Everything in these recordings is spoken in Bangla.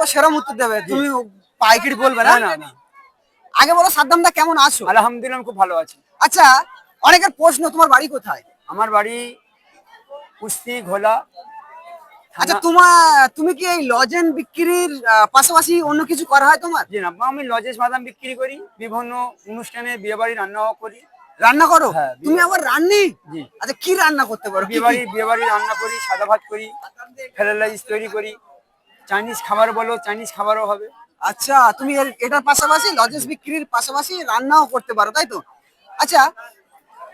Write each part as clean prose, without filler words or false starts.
বলবো সেরকম উত্তর দেবে, তুমি পাইকারি বলবে না। না না, আগে বলো সাদ্দাম দা কেমন আছো? আলহামদুলিল্লাহ আমি খুব ভালো আছি। আচ্ছা, অনেকের প্রশ্ন তোমার বাড়ি কোথায়? আমার বাড়ি কুস্তি ঘোলা আচ্ছা, থানা। তুমি কি এই লজেন বিক্রির পাশাপাশি অন্য কিছু করা হয় তোমার? জি না, আমি লজেস বাদাম বিক্রি করি, বিভিন্ন অনুষ্ঠানে বিয়ে বাড়ি রান্নাও করি। রান্না করো? হ্যাঁ, তুমি আবার রান্নি? জি। আচ্ছা, কি রান্না করতে পারো? বিয়ে বাড়ি রান্না করি, সাদা ভাত করি, ফ্রাইড রাইস তৈরি করি, চাইনিজ খাবার বলো চাইনিজ খাবারও হবে। আচ্ছা, তুমি এটার পাশাপাশি লজেস বিক্রির পাশাপাশি রান্নাও করতে পারো, তাই তো? আচ্ছা,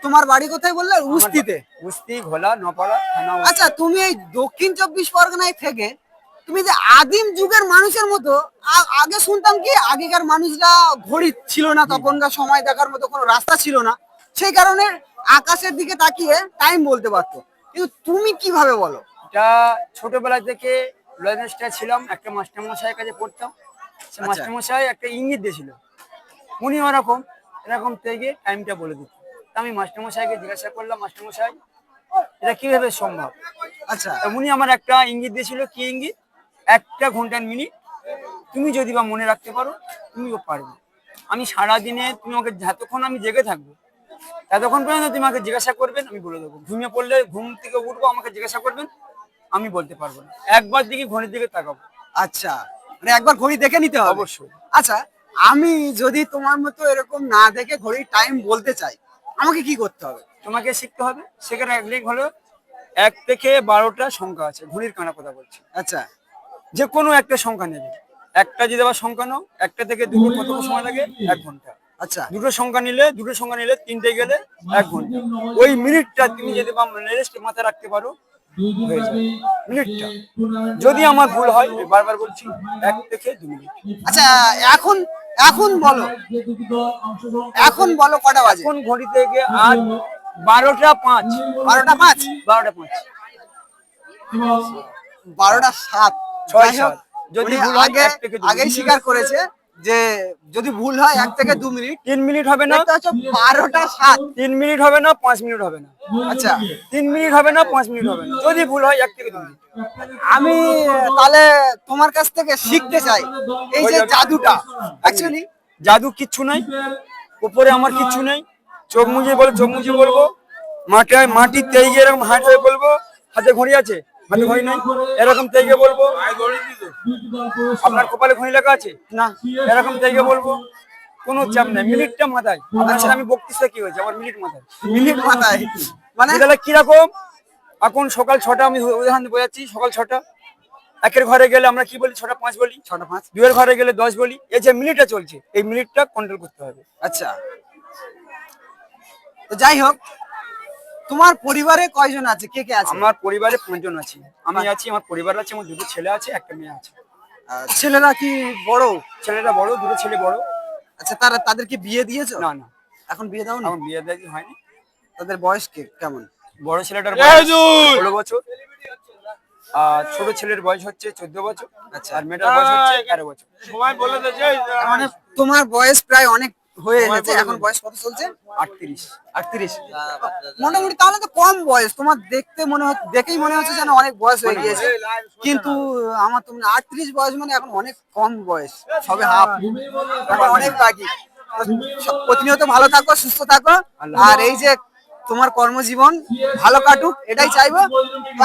তোমার বাড়ি কোথায় বললে? উস্তিতে? কুস্তি ঘোলা নপাড়া থানা। আচ্ছা, তুমি এই দক্ষিণ 24 পরগনায় থেকে তুমি যে আদিম যুগের মানুষের মতো, আগে শুনতাম কি আগেকার মানুষরা ঘড়ি ছিল না, তখনকার সময় দেখার মতো কোনো রাস্তা ছিল না, সেই কারণে আকাশের দিকে তাকিয়ে টাইম বলতে পারতো, কিন্তু তুমি কিভাবে বলো? এটা ছোটবেলা থেকে লজেন্সটা ছিলাম, একটা মাস্টারমশাইয়ের কাছে পড়তাম। সে মাস্টারমশাই একটা ইঙ্গিত দিয়েছিল, উনি ওরকম এরকম থেকে টাইমটা বলে দিত। আমি মাস্টারমশাইকে জিজ্ঞাসা করলাম, মাস্টারমশাই এটা কিভাবে সম্ভব? আচ্ছা, উনি আমার একটা ইঙ্গিত দিয়েছিল, কি ইঙ্গিত? 1 ঘন্টার মিনিট তুমি যদি বা মনে রাখতে পারো তুমিও পারবে। আমি সারাদিনে তুমি আমাকে যতক্ষণ আমি জেগে থাকবো ততক্ষণ পর্যন্ত তুমি আমাকে জিজ্ঞাসা করবেন, আমি বলে দেবো। ঘুমিয়ে পড়লে ঘুম থেকে উঠবো, আমাকে জিজ্ঞাসা করবেন, আমি বলতে পারবো না। একবার দিকে ঘড়ির দিকে তাকাবো। আচ্ছা, মানে একবার ঘড়ি দেখে নিতে হবে? অবশ্যই। আচ্ছা, আমি যদি তোমার মতো এরকম না দেখে ঘড়ির টাইম বলতে চাই, আমাকে কি করতে হবে? তোমাকে শিখতে হবে। সেখানে একদিক হলো 1 থেকে 12টা সংখ্যা আছে, ঘড়ির কানা কথা বলছি। আচ্ছা, যে কোনো একটা সংখ্যা নেবে। একটা যদি আবার সংখ্যা নাও, 1টা থেকে 2টো কত সময় লাগে? 1 ঘন্টা। আচ্ছা, দুটো সংখ্যা নিলে 3টে গেলে 1 ঘন্টা। ওই মিনিটটা তুমি যদি মাথায় রাখতে পারো হয়ে যাবে মিনিটটা। যদি আমার ভুল হয়, আমি বারবার বলছি, 1 থেকে 2 মিনিট। আচ্ছা, এখন এখন বলো, এখন বলো কটা বাজে? এখন ঘড়ি থেকে আজ 12টা 5। 12টা 5? 12টা 5, 12টা 7? 6 7। যদি ভুল হয়, আগে 1 থেকে 2 আগেই মিনিট। স্বীকার করেছে যে যদি ভুল হয় 1 থেকে 2 মিনিট। 3 মিনিট হবে না, এটা হচ্ছে 12টা 7। 3 মিনিট হবে না, 5 মিনিট হবে না। আচ্ছা, 3 মিনিট হবে না, 5 মিনিট হবে না। যদি ভুল হয়, 1 থেকে 2 মিনিট। আমি তাহলে তোমার কাছ থেকে শিখতে চাই এই যে জাদুটা। অ্যাকচুয়ালি জাদু কিচ্ছু নাই, উপরে আমার কিচ্ছু নেই। চোখ মুজে বলবো, মাটির তেইগে এরকম হাত হয়ে বলবো, হাতে ঘড়ি আছে, হাতে ঘড়ি নাই, এরকম তেইগে বলবো। আপনার কপালে ঘড়ি লেখা আছে না, এরকম তেইগে বলবো। কোনো চাপ নাই, মিনিটটা মাথায়। আচ্ছা, আমি বক্তৃতা কি হয়েছে, আমার মিনিট মাথায়। মিনিট মাথায় মানে তাহলে কিরকম? এখন সকাল 6টা, আমি উদাহরণ বোঝাচ্ছি। সকাল 6টা, 1-এর ঘরে গেলে আমরা কি বলি? 6টা 5 বলি। 6টা 5? 2-এর ঘরে গেলে 10 বলি। এই যে মিনিটটা চলছে, এই মিনিটটা কন্ট্রোল করতে হবে। আচ্ছা, তো যাই হোক, তোমার পরিবারে কয়জন আছে, কে কে আছে? আমার পরিবারে 5 জন আছি। আমি আছি, আমার পরিবার আছে, আমার 2টো ছেলে আছে, একটা মেয়ে আছে। ছেলেরা কি বড়? ছেলেটা বড়, 2টো ছেলে বড়। আচ্ছা, তাদেরকে বিয়ে দিয়েছো? না না, এখন বিয়ে দাওনি? এখন বিয়ে দেওয়া হয়নি। তাদের বয়স কেমন? বড় ছেলেটার বয়স 16 বছর, আর ছোট ছেলের বয়স হচ্ছে 14 বছর। আচ্ছা, আর মেয়েটার বয়স হচ্ছে 13 বছর। মানে তোমার বয়স প্রায় অনেক হয়ে গেছে, এখন বয়স কত চলছে? 38। 38? মোটামুটি তাহলে তো কম বয়স। তোমার দেখেই মনে হচ্ছে যেন অনেক বয়স হয়ে গিয়েছে, কিন্তু আমার তো 38 বয়স, মানে এখন অনেক কম বয়স, সবে হাফ, অনেক বাকি। প্রতিনিয়ত ভালো থাকো, সুস্থ থাকো, আর এই যে তোমার কর্মজীবন ভালো কাটুক, এটাই চাইবো।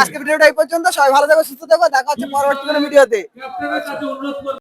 আজকে ভিডিওটা এই পর্যন্ত। সবাই ভালো থাকো, সুস্থ থাকো, দেখা হচ্ছে পরবর্তী কোনো ভিডিওতে।